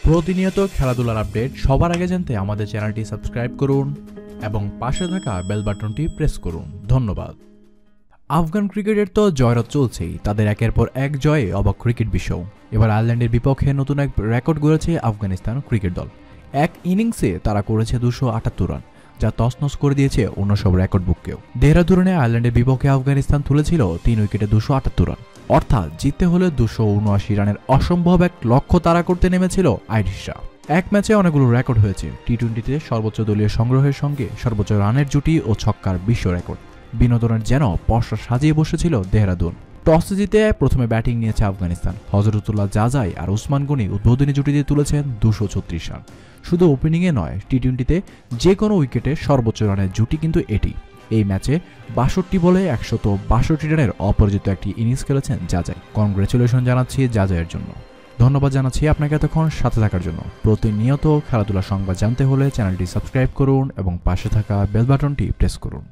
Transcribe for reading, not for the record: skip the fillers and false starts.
প্রতিনিয়ত খেলাধুলার আপডেট সবার আগে জানতে আমাদের চ্যানেলটি সাবস্ক্রাইব করুন এবং পাশে থাকা বেল বাটনটি প্রেস করুন। ধন্যবাদ। আফগান ক্রিকেটের তো জয়রত চলছেই, তাদের একের পর এক জয়ে অবাক ক্রিকেট বিশ্ব। এবার আয়ারল্যান্ডের বিপক্ষে নতুন এক রেকর্ড গড়েছে আফগানিস্তান ক্রিকেট দল। এক ইনিংসে তারা করেছে 278 রান, যা তছনছ করে দিয়েছে অন্য সব রেকর্ড বুককেও। দেহরাদুনে আয়ারল্যান্ডের বিপক্ষে আফগানিস্তান তুলেছিল 3 উইকেটে 278 রান, অর্থাৎ জিততে হলে 279 রানের অসম্ভব এক লক্ষ্য তাড়া করতে নেমেছিল আইরিশরা। এক ম্যাচে অনেকগুলো রেকর্ড হয়েছে। টি-20তে সর্বোচ্চ দলীয় সংগ্রহের সঙ্গে সর্বোচ্চ রানের জুটি ও ছক্কার বিশ্ব রেকর্ড। বিনোদনের যেন পসরা সাজিয়ে বসেছিল দেহরাদুন। টসে জিতে প্রথমে ব্যাটিং নিয়েছে আফগানিস্তান। হজরতুল্লাহ জাজাই আর উসমান গনি উদ্বোধনী জুটি দিয়ে তুলেছেন 236 রান। শুধু ওপেনিংয়ে নয়, টি-20তে যে কোনো উইকেটে সর্বোচ্চ রানের জুটি কিন্তু এটি। এই ম্যাচে 62 বলে 162 রানের অপরাজিত একটি ইনিংস খেলেছেন জাজাই। কনগ্রেচুলেশন জানাচ্ছি জাজাইয়ের জন্য। ধন্যবাদ জানাচ্ছি আপনাকে এতক্ষণ সাথে থাকার জন্য। প্রতিনিয়ত খেলাধুলা সংবাদ জানতে হলে চ্যানেলটি সাবস্ক্রাইব করুন এবং পাশে থাকা বেল বাটনটি প্রেস করুন।